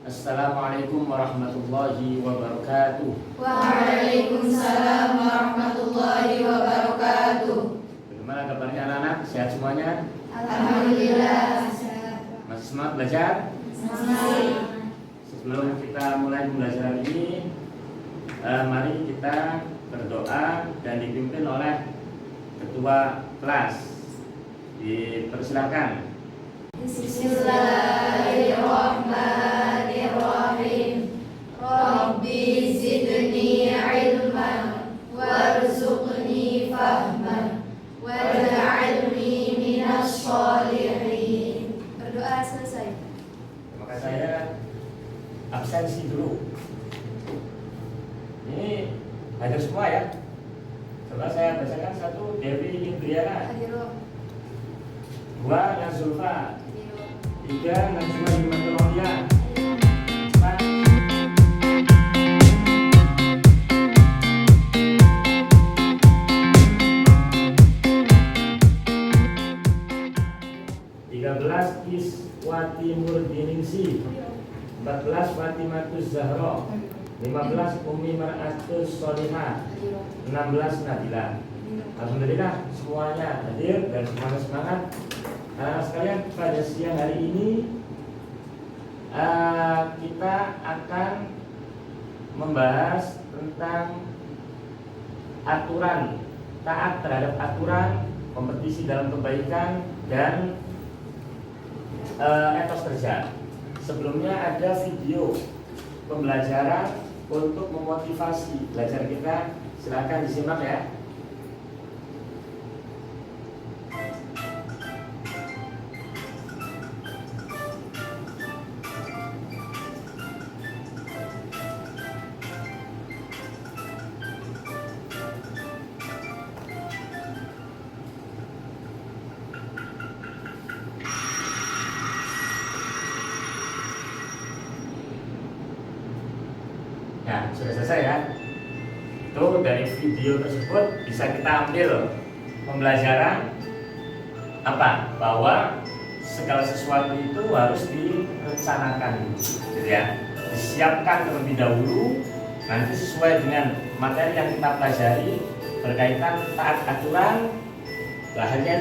Assalamualaikum warahmatullahi wabarakatuh. Waalaikumsalam warahmatullahi wabarakatuh. Bagaimana kabarnya anak-anak? Sehat semuanya? Alhamdulillah. Masih semangat belajar? Masih. Sebelum kita mulai pembelajaran ini, mari kita berdoa dan dipimpin oleh ketua kelas. Dipersilakan. Bismillahirrahmanirrahim. Rabbi zidni ilman warzuqni fahman waj'alni minas sholihin. Berdoa selesai. Maka saya absensi dulu. Ini hadir semua ya. Coba saya bacakan satu. Dewi Indriana, Hadiroh. 2 Nazulfa, 3 Najwa Himatullah, 4 13 Iswati Murdiningsi, 14 Fatimatus Zahra, 15 Umi Mar'atus Solihah, 16 Nabila. Alhamdulillah semuanya hadir dan semuanya semangat. Anak-anak sekalian, pada siang hari ini kita akan membahas tentang aturan, taat terhadap aturan, kompetisi dalam kebaikan, dan etos kerja. Sebelumnya ada video pembelajaran untuk memotivasi belajar kita, silakan disimak ya. Nah, sudah selesai ya. Itu dari video tersebut bisa kita ambil pembelajaran apa? Bahwa segala sesuatu itu harus direncanakan, gitu ya. Disiapkan terlebih dahulu, nanti sesuai dengan materi yang kita pelajari berkaitan taat aturan, bahannya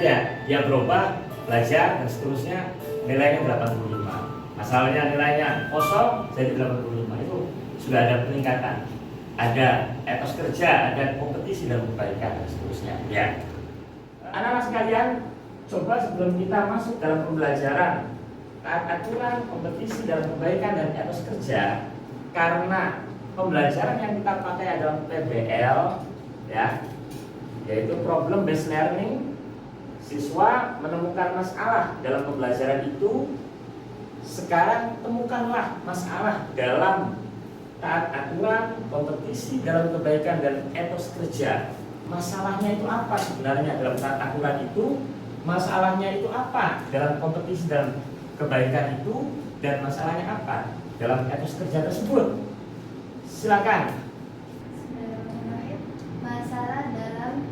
dia berubah, belajar dan seterusnya, nilainya 85. Asalnya nilainya kosong jadi 85, itu sudah ada peningkatan, ada etos kerja, ada kompetisi dalam kebaikan dan seterusnya ya. Anak-anak sekalian, coba sebelum kita masuk dalam pembelajaran taat aturan, kompetisi dalam kebaikan dan etos kerja, karena pembelajaran yang kita pakai adalah PBL ya, yaitu problem based learning. Siswa menemukan masalah dalam pembelajaran itu. Sekarang temukanlah masalah dalam taat aturan, kompetisi dalam kebaikan dan etos kerja. Masalahnya itu apa sebenarnya dalam taat aturan itu? Masalahnya itu apa dalam kompetisi dalam kebaikan itu? Dan masalahnya apa dalam etos kerja tersebut? Silakan. Masalah dalam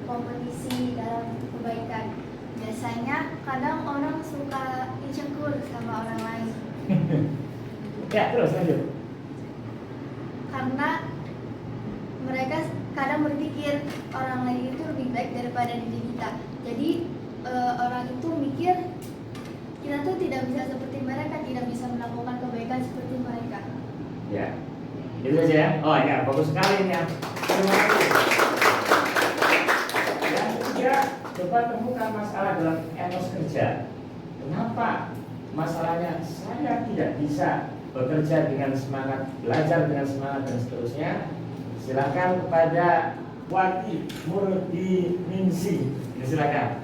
kompetisi dalam kebaikan. Biasanya kadang orang suka insecure sama orang lain. Ya, terus lanjut. Karena mereka kadang berpikir orang lain itu lebih baik daripada diri kita. Jadi orang itu mikir kita tuh tidak bisa seperti mereka, tidak bisa melakukan kebaikan seperti mereka. Ya, itu saja ya. Oh ya, bagus sekali ini ya. Terima kasih. Yang ketiga, coba temukan masalah dalam etos kerja. Kenapa masalahnya saya tidak bisa bekerja dengan semangat, belajar dengan semangat dan seterusnya? Silakan kepada Wati Murdiningsi. Silakan.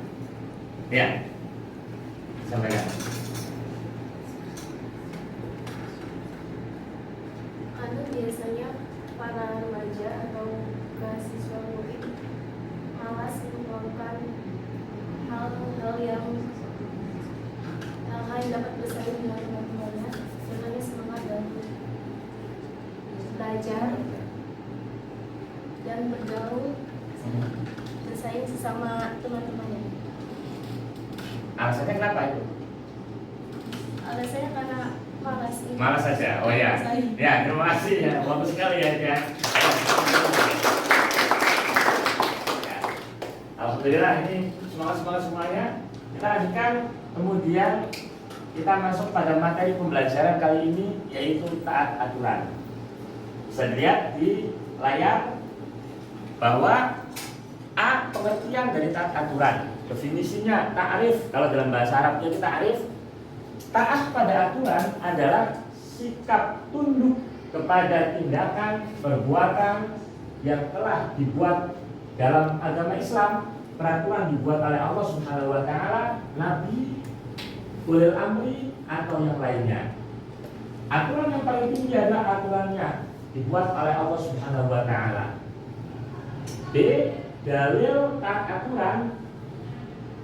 Ya, sampaikan. Biasanya para remaja atau mahasiswa murid malas melakukan hal-hal yang dapat bersaing dengan teman-temannya, karena semangat dalam belajar dan bergaul, bersaing sesama teman-temannya. Alasannya kenapa itu? Alasannya karena malas Malas saja. Oh ya. Ya, terima kasih ya. Bagus sekali ya. Ya. Alhamdulillah ini semangat semuanya. Kita lanjutkan. Kemudian kita masuk pada materi pembelajaran kali ini, yaitu taat aturan. Bisa dilihat di layar bahwa A, pengertian dari taat aturan. Definisinya ta'rif, kalau dalam bahasa Arabnya kita ta'rif. Taat pada aturan adalah sikap tunduk kepada tindakan, perbuatan yang telah dibuat dalam agama Islam. Peraturan dibuat oleh Allah Subhanahu wa taala, Nabi, ulil amri atau yang lainnya. Aturan yang paling tinggi adalah aturannya dibuat oleh Allah Subhanahu wa taala. B, dalil taat aturan.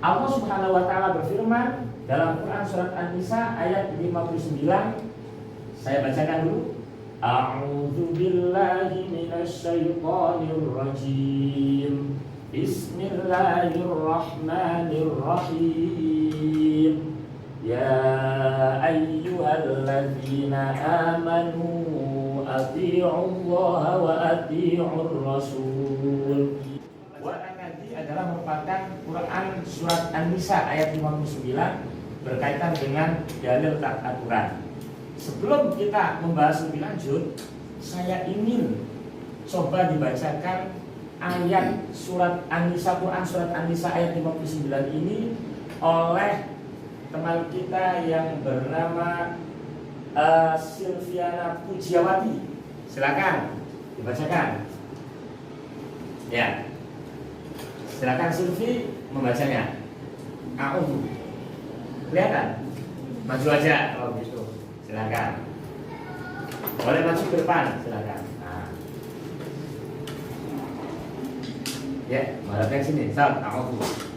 Allah Subhanahu wa taala berfirman dalam Quran surat An-Nisa ayat 59. Saya bacakan dulu. A'udzu billahi minasy syaithanir rajim. Bismillahirrahmanirrahim. Ya ayyuhalladzina amanu atii'ullaha wa atii'ur rasul. Quran tadi adalah merupakan Quran surat An-Nisa ayat 59 berkaitan dengan dalil taat aturan. Sebelum kita membahas lebih lanjut, saya ingin coba dibacakan ayat surat An-Nisa, Quran surat An-Nisa ayat 59 ini oleh teman kita yang bernama Silviana Pujiawati. Silakan dibacakan. Ya. Silakan Silvi membacanya. A'udzu. Kelihatan? Maju aja kalau gitu. Silakan. Boleh maju ke depan, silakan. Nah. Ya, menghadapkan sini. Salam. A'udzu.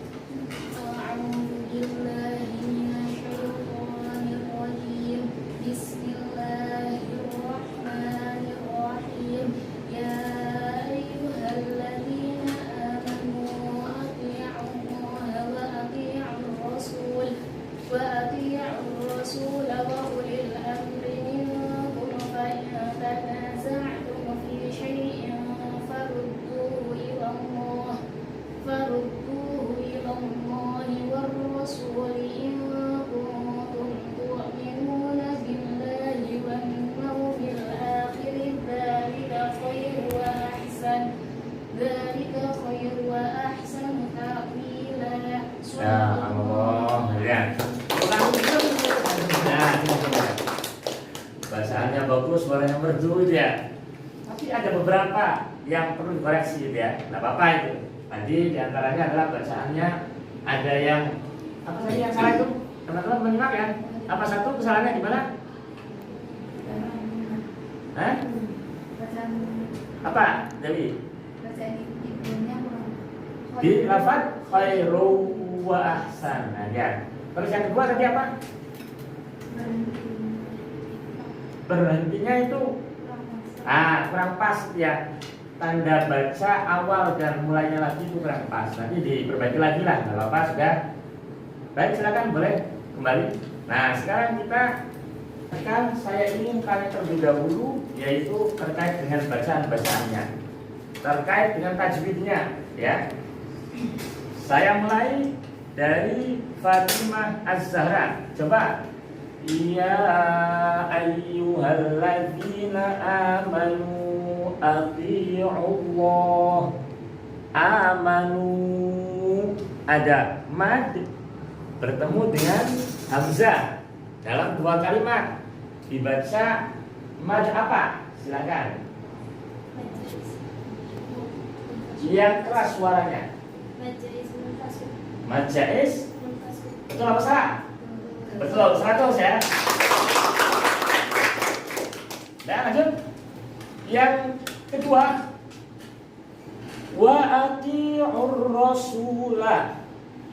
Ya Allah, ya. Bacaannya bagus, suaranya merdu ya. Tapi ada beberapa yang perlu dikoreksi ya. Tidak apa-apa itu. Tadi diantaranya adalah bacaannya ada yang apa tadi yang salah itu? Teman-teman menyimak ya. Apa satu kesalahannya di mana? Hah? Apa, Dewi? Di lafaz khairu wa ahsan. Nah, ya. Terus yang kedua tadi apa? Berhentinya itu kurang pas ya. Tanda baca awal dan mulainya lagi itu kurang pas. Nanti diperbaiki lagi lah. Nggak apa-apa sudah. Baik, silakan boleh kembali. Nah, sekarang kita saya ingin tanya terlebih dahulu, yaitu terkait dengan bacaan-bacaannya, terkait dengan tajwidnya ya. Saya mulai dari Fatimah Az-Zahra. Coba. Ya ayyuhalladzina amanu atii'ullah. Amanu ada mad bertemu dengan hamzah dalam dua kalimat. Dibaca mad apa? Silakan. Yang keras suaranya. Mad jaiz. Betul apa salah? Betul, 100 ya. Nah, lanjut. Yang kedua, wa atii'ur rasulah.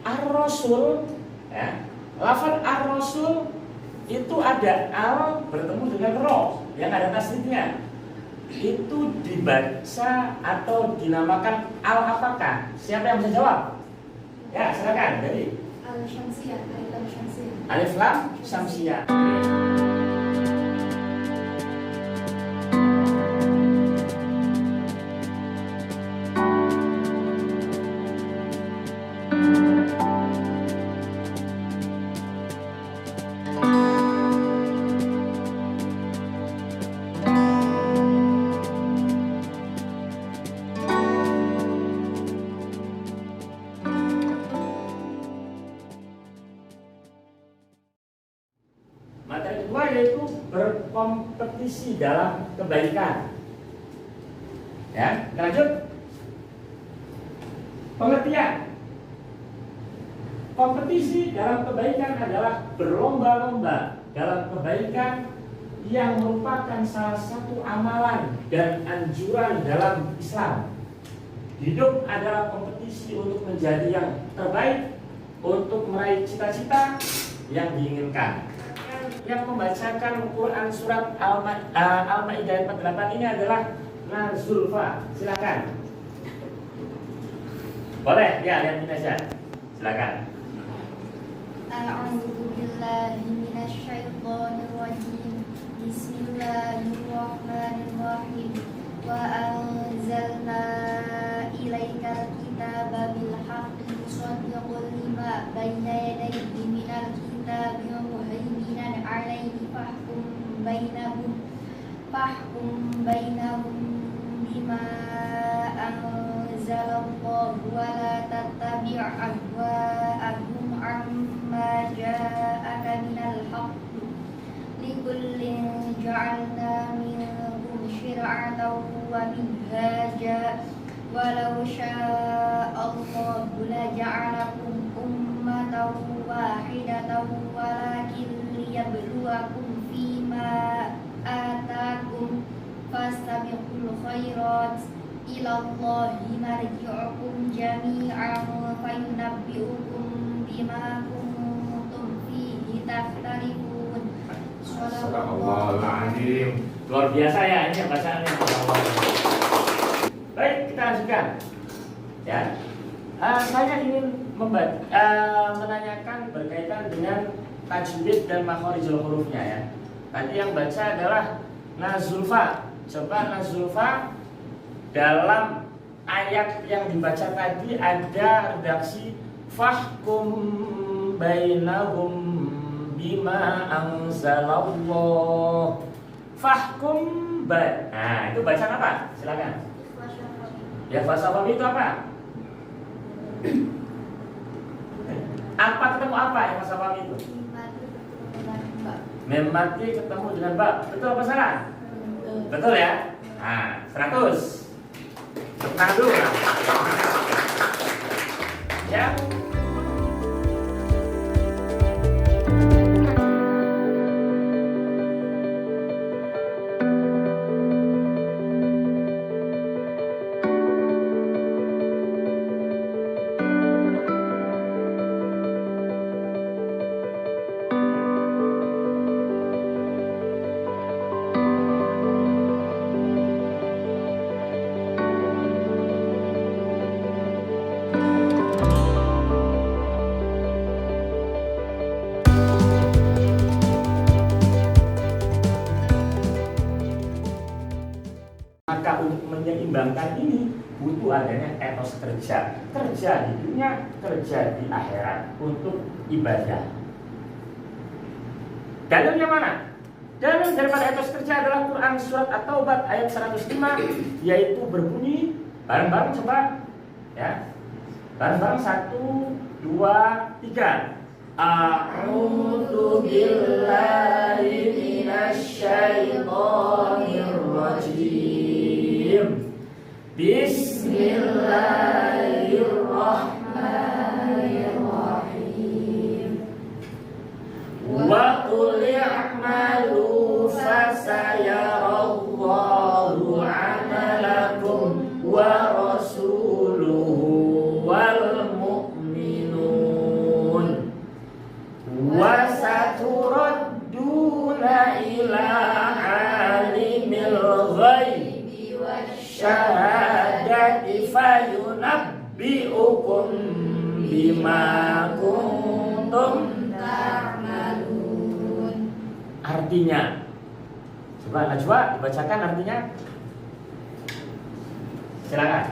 Ar-rasul ya. Lafaz ar-rasul itu ada al bertemu dengan ro yang ada tasdidnya. Itu dibaca atau dinamakan al apakah? Siapa yang bisa jawab? Ya, silakan. Jadi Al-Syamsiyah, Alif Lam Syamsiyah. Alif Lam Syamsiyah. yaitu berkompetisi dalam kebaikan. Ya, lanjut. Pengertian. Kompetisi dalam kebaikan adalah berlomba-lomba dalam kebaikan yang merupakan salah satu amalan dan anjuran dalam Islam. Hidup adalah kompetisi untuk menjadi yang terbaik, untuk meraih cita-cita yang diinginkan. Yang membacakan Quran surat Al-Maidah 48 ini adalah Nazulfa. Silakan. Boleh, ya, lihat ini aja. Silakan. A'udzu billahi minasy syaithanir rajim. Bismillahirrahmanirrahim. Wa anzalna ilaikal kitaba bil haqqi musaddiqan lima baina yadayhi minal kitabi wa muhaiminan 'alaihi fahkum bainahum bima anzalallahu wa la tattabi' ahwa'ahum amma ja'aka minal haqqi likullin ja'alna minkum syir'atan wa minhaja walau sya'allahu laja'alakum ummatan wahidatan walakin liyabluwakum fima atakum fastabiqul khairat ilallahi marji'ukum jami'an fayunabbi'ukum bima kuntum fihi takhtalifun. Sadaqallahul azim. Luar biasa ya ini bacaannya. Baik, kita lanjutkan. Ya. Saya ingin menanyakan berkaitan dengan tajwid dan makharijul hurufnya ya. Tadi yang baca adalah Nazulfa. Coba Nazulfa dalam ayat yang dibaca tadi ada redaksi fahkum bainahum bima anzalallah. Fahkum Nah, itu bacaan apa? Silakan. Ya, falsafah itu apa? Apa ketemu apa yang falsafah itu? Memati ketemu dengan bab. Betul apa salah? Betul ya? Nah, 100. Tepuk dulu. Ya. Maka untuk menyeimbangkan ini butuh adanya etos kerja di dunia, kerja di akhirat untuk ibadah. Dalilnya mana? Dalil daripada etos kerja adalah Quran surat At-Taubah ayat 105, yaitu berbunyi bareng-bareng coba ya. Bareng-bareng 1, 2, 3. A'udzu billahi minasy syaithanir rajim. Bismillahirrahmanirrahim. Wa qul i'malu fasayarallahu 'amalakum wa rasuluhu wal mu'minun wa saturadduna ila alimil ghaibi wasyahadati fayunabbi'ukum bima kuntum ta'malun. Artinya, coba Najwa dibacakan artinya. Silakan.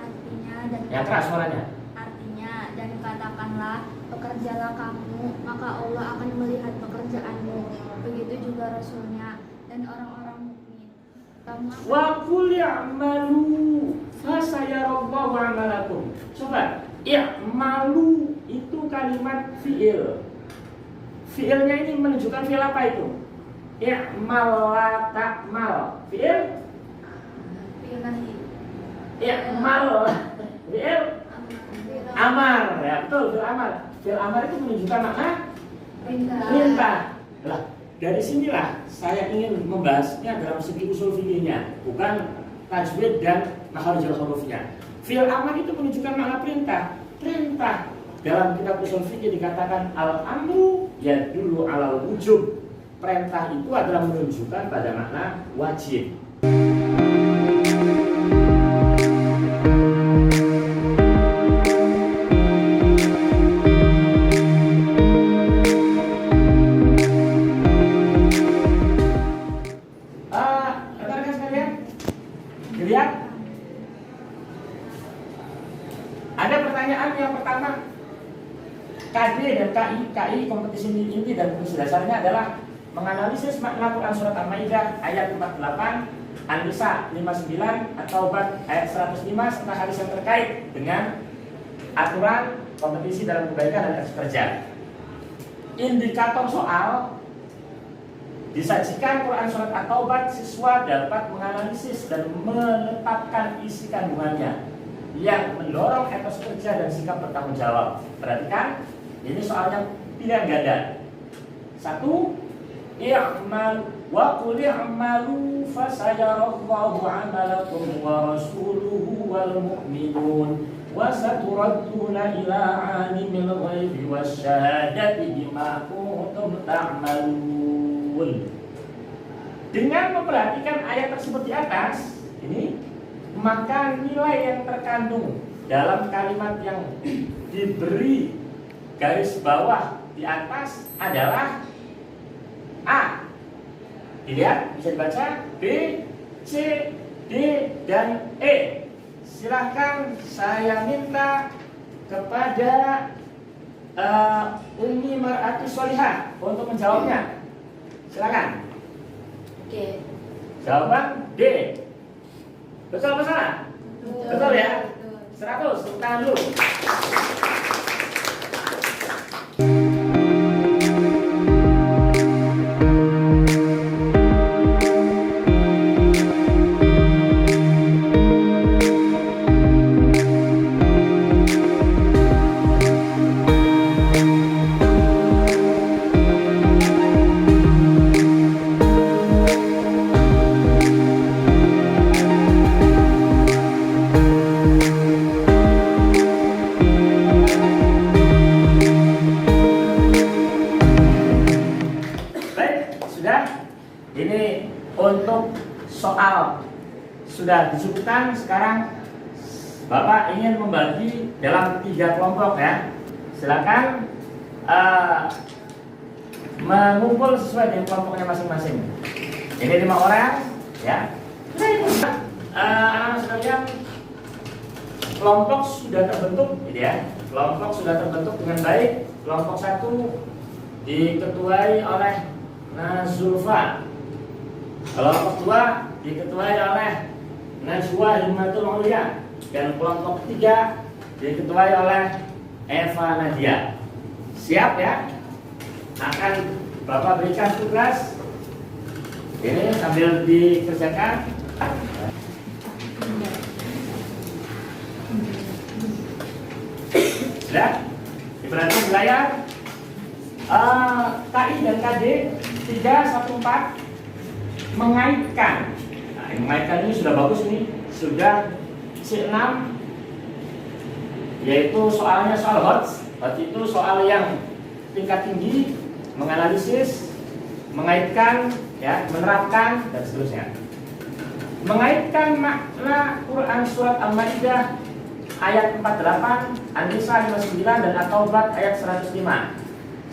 Artinya dan Yang keras suaranya. Artinya, dan katakanlah, bekerjalah kamu, maka Allah akan melihat pekerjaanmu. Begitu juga Rasulnya dan orang-orang mukmin. Wa qul i'malu fasayarallahu 'amalakum. Coba i'malu itu kalimat fi'il. Fi'ilnya ini menunjukkan fi'il apa itu? I'mal la ta'mal. Fi'il? I'mal. Fi'il? Amar. Ya betul, fi'il amar. Fi'il amar itu menunjukkan makna perintah. Lah, dari sinilah saya ingin membahasnya dalam segi usul fikihnya, bukan tajwid dan makharijul hurufnya. Fi'il amar itu menunjukkan makna perintah. Perintah dalam kitab usul fikih dikatakan al-amru yadullu alal wujub. Perintah itu adalah menunjukkan pada makna wajib. Rekan-rekan sekalian, dilihat. Ada pertanyaan yang pertama. KD dan KI kompetisi inti dan fungsi dasarnya adalah menganalisis makna Quran surat Al-Maidah ayat 48, An-Nisa 59, At-Taubah ayat 105 serta hadis yang terkait dengan aturan kompetisi dalam kebaikan dan kasih kerja. Indikator soal disajikan Quran surat At-Taubah, siswa dapat menganalisis dan menetapkan isi kandungannya yang mendorong etos kerja dan sikap bertanggung jawab. Perhatikan, ini soalnya pilihan ganda. 1. I'mal wa qul i'malu fasayarallahu 'amalakum wa rasuluhu wal mu'minun wa saturadduna ila 'alimil ghaibi wasyahadati bima kuntum ta'malun. Dengan memperhatikan ayat tersebut di atas, ini maka nilai yang terkandung dalam kalimat yang diberi garis bawah di atas adalah A. Dilihat, bisa dibaca B, C, D, dan E. Silahkan saya minta kepada Umi Mar'ati Sholihah untuk menjawabnya. Silakan. Oke. Jawaban D. Betul apa salah? Betul ya? 100, tepuk tangan dulu. Ini untuk soal sudah disebutkan. Sekarang Bapak ingin membagi dalam 3 kelompok ya. Silakan mengumpul sesuai dengan kelompoknya masing-masing. Ini 5 orang ya. Anak-anak sekalian, kelompok sudah terbentuk gitu ya. Kelompok sudah terbentuk dengan baik. Kelompok 1 diketuai oleh Nazulfa. Kelompok 2 diketuai oleh Najwa Himmatul Ulia, dan kelompok 3 diketuai oleh Eva Nadia. Siap ya? Akan Bapak berikan tugas. Ini sambil dikerjakan. Sudah? Diperhatikan di layar. KI dan KD 314 mengaitkan. Nah, mengaitkan ini sudah bagus nih. Sudah C6, yaitu soalnya soal HOTS. HOTS itu soal yang tingkat tinggi, menganalisis, mengaitkan, ya, menerapkan, dan seterusnya. Mengaitkan makna Quran surat Al-Maidah ayat 48, An-Nisa 59, dan At-Taubah ayat 105,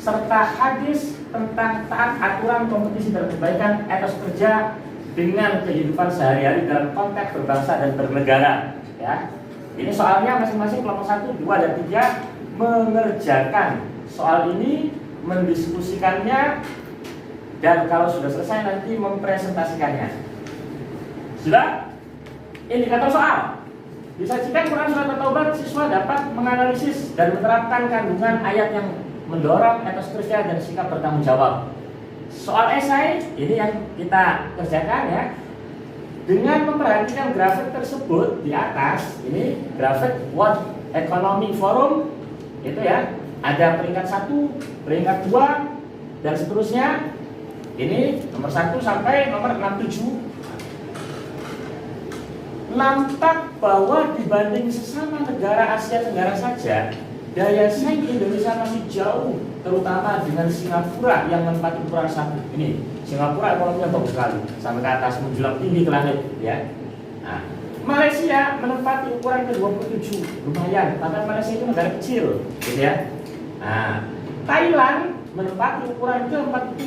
serta hadis tentang taat aturan kompetisi dalam kebaikan etos kerja dengan kehidupan sehari-hari dalam konteks berbangsa dan bernegara. Ya, ini soalnya masing-masing kelompok 1, 2, dan 3 mengerjakan soal ini, mendiskusikannya, dan kalau sudah selesai nanti mempresentasikannya. Sudah? Indikator soal. Disajikan Quran Surat At-Taubah, siswa dapat menganalisis dan menerapkan kandungan ayat yang mendorong etos kerja dan sikap bertanggung jawab. Soal esai ini yang kita kerjakan ya. Dengan memperhatikan grafik tersebut di atas, ini grafik World Economic Forum itu ya, ada peringkat 1, peringkat 2 dan seterusnya. Ini nomor 1 sampai nomor 67. Nampak bahwa dibanding sesama negara Asia Tenggara saja, daya saing Indonesia masih jauh, terutama dengan Singapura yang menempati ukuran 1. Ini Singapura ekonominya bagus sekali, sampai ke atas menjulang tinggi ke langit ya. Nah, Malaysia menempati ukuran ke-27, lumayan, karena Malaysia itu negara kecil gitu ya. Nah, Thailand menempati ukuran ke-40.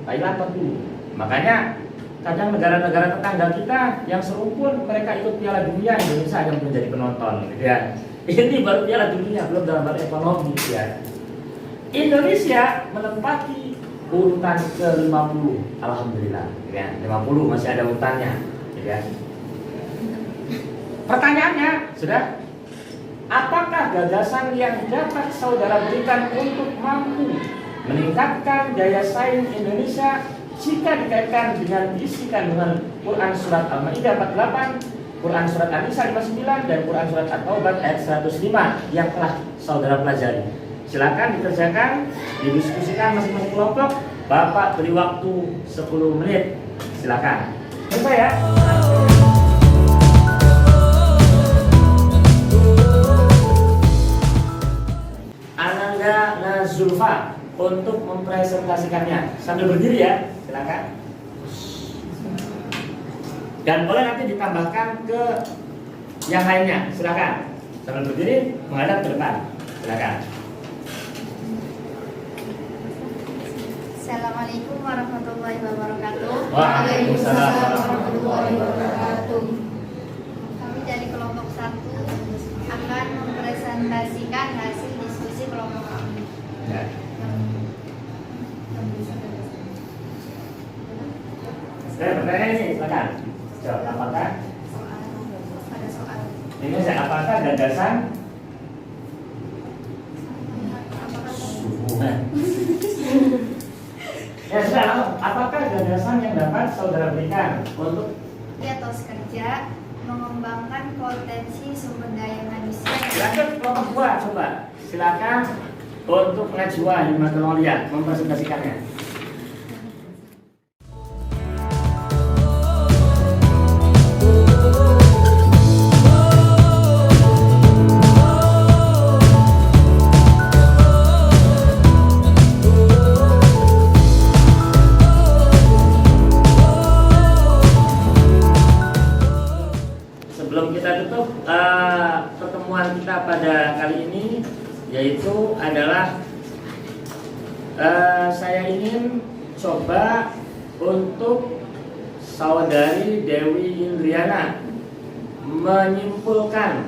Thailand 40. Makanya kadang negara-negara tetangga kita yang serumpun mereka ikut Piala Dunia, Indonesia yang menjadi penonton gitu ya. Ini baru Piala Dunia, belum dalam hal ekonomi gitu ya. Indonesia menempati urutan ke-50, alhamdulillah gitu ya. 50 masih ada urutannya gitu ya. Pertanyaannya sudah, apakah gagasan yang dapat saudara berikan untuk mampu meningkatkan daya saing Indonesia jika dikaitkan dengan isi kandungan Quran Surat Al-Ma'idah 48, Quran Surat An-Nisa 59, dan Quran Surat At-Taubah ayat 105 yang telah saudara pelajari? Silakan dikerjakan, didiskusikan masing-masing kelompok. Bapak beri waktu 10 menit. Silakan. Coba ya. Ananda Nazulfa untuk mempresentasikannya sambil berdiri ya, silakan. Dan boleh nanti ditambahkan ke yang lainnya, silakan. Sambil berdiri menghadap ke depan, silakan. Assalamualaikum warahmatullahi wabarakatuh. Waalaikumsalam warahmatullahi wabarakatuh. Kami dari kelompok 1 akan mempresentasikan hasil diskusi kelompok kami. Ya. Saya bertanya ini, silakan. Jawab, apakah Ada soal. ini apakah gagasan ya sudah, apakah gagasan yang dapat saudara berikan untuk Etos kerja mengembangkan potensi sumber daya manusia. lanjut kelompok 2, coba silakan untuk Najwa Himatul Aulia mempresentasikannya. Sebelum kita tutup pertemuan kita pada kali ini, yaitu adalah saya ingin coba untuk saudari Dewi Indriana menyimpulkan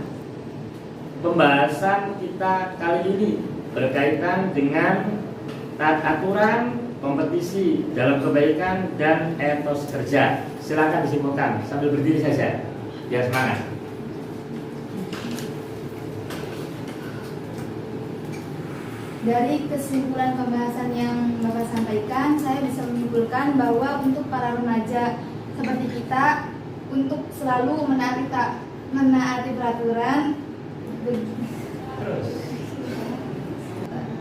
pembahasan kita kali ini berkaitan dengan tata aturan kompetisi dalam kebaikan dan etos kerja. Silakan disimpulkan sambil berdiri saja. Biar semangat. Dari kesimpulan pembahasan yang Bapak sampaikan, saya bisa menyimpulkan bahwa untuk para remaja seperti kita, untuk selalu menaati peraturan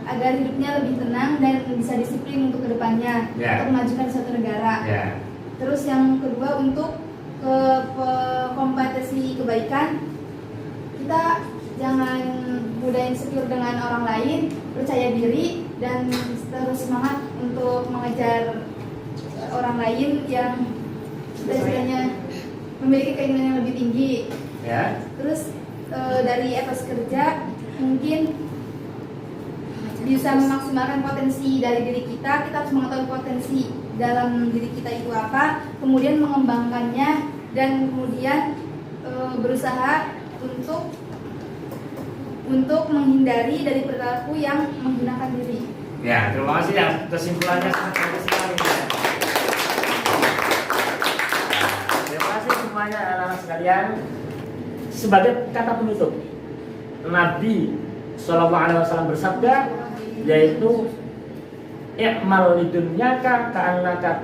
agar hidupnya lebih tenang dan bisa disiplin untuk kedepannya, untuk memajukan suatu negara. Terus yang kedua, untuk kompetisi kebaikan, kita jangan mudah insecure dengan orang lain, percaya diri dan terus semangat untuk mengejar orang lain yang biasanya memiliki keinginan yang lebih tinggi. Terus dari etos kerja mungkin bisa memaksimalkan potensi dari diri kita. Kita harus mengetahui potensi dalam diri kita itu apa, kemudian mengembangkannya dan kemudian berusaha untuk menghindari dari perilaku yang menggunakan diri. Ya, terima kasih ya, kesimpulannya sangat bagus sekali. Terima kasih semuanya anak-anak sekalian. sebagai kata penutup, Nabi SAW bersabda, yaitu i'mal lidunyaka ka'annaka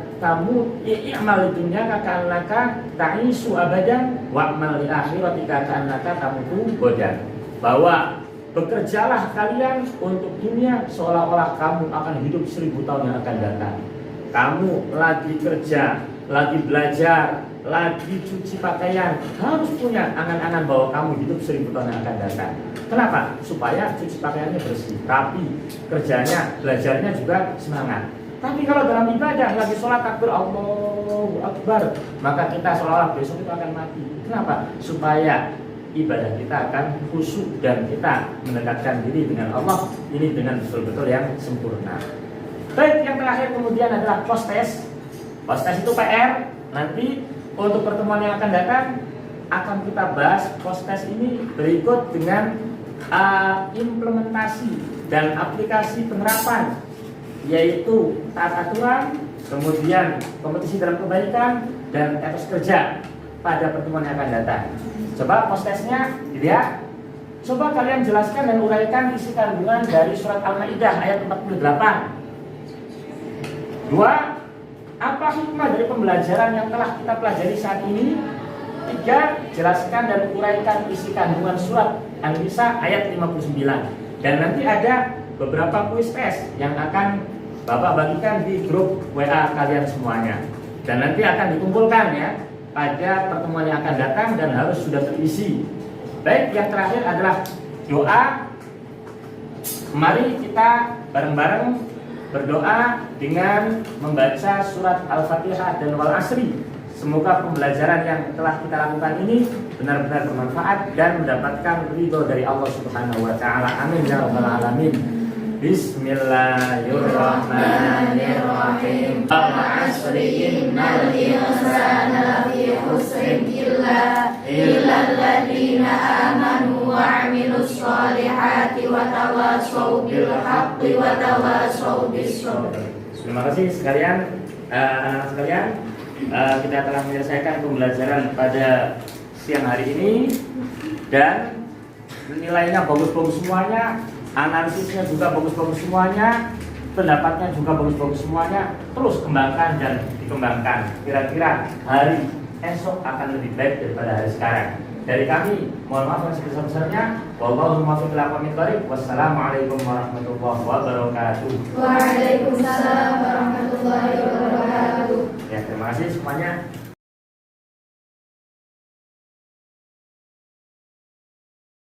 ta'isu abadan wa'mal li akhiratika ka'annaka tamutu godan. Bahwa bekerjalah kalian untuk dunia seolah-olah kamu akan hidup 1000 tahun yang akan datang. Kamu lagi kerja, lagi belajar, lagi cuci pakaian, harus punya angan-angan bahwa kamu hidup 1000 tahun yang akan datang. Kenapa? Supaya cuci pakaiannya bersih, rapi, kerjanya, belajarnya juga semangat. Tapi kalau dalam ibadah lagi sholat takbir Allahu Akbar, maka kita seolah-olah besok itu akan mati. Kenapa? Supaya ibadah kita akan khusyuk dan kita mendekatkan diri dengan Allah ini dengan betul-betul yang sempurna. Baik, yang terakhir kemudian adalah post test. Post test itu PR. Nanti untuk pertemuan yang akan datang akan kita bahas post test ini berikut dengan implementasi dan aplikasi penerapan, yaitu tata aturan, kemudian kompetisi dalam kebaikan dan etos kerja pada pertemuan yang akan datang. Coba post testnya dilihat. Coba kalian jelaskan dan uraikan isi kandungan dari surat Al-Maidah ayat 48. 2. Apa hikmah dari pembelajaran yang telah kita pelajari saat ini? 3. Jelaskan dan uraikan isi kandungan surat An-Nisa ayat 59. Dan nanti ada beberapa kuis tes yang akan Bapak bagikan di grup WA kalian semuanya. Dan nanti akan dikumpulkan ya pada pertemuan yang akan datang dan harus sudah terisi. Baik, yang terakhir adalah doa. Mari kita bareng-bareng berdoa dengan membaca surat Al-Fatihah dan Wal Asri. Semoga pembelajaran yang telah kita lakukan ini benar-benar bermanfaat dan mendapatkan ridho dari Allah Subhanahu wa taala. Amin ya rabbal alamin. Bismillahirrahmanirrahim. Al-'asri innal insana lafi khusrin illa alladziina aamanu wa 'amilus shalihati wa tawashaw bil haqqi wa tawashaw bis sabr. Terima kasih sekalian, anak-anak sekalian. Kita telah menyelesaikan pembelajaran pada siang hari ini dan nilainya bagus-bagus semuanya. Analisisnya juga bagus-bagus semuanya, pendapatnya juga bagus-bagus semuanya. Terus kembangkan dan dikembangkan. Kira-kira hari esok akan lebih baik daripada hari sekarang. Dari kami, mohon maaf yang sebesar-besarnya. Wallahu muwaffiq ila aqwamit thoriq. Wassalamualaikum warahmatullahi wabarakatuh. Waalaikumsalam warahmatullahi wabarakatuh. Ya, terima kasih semuanya.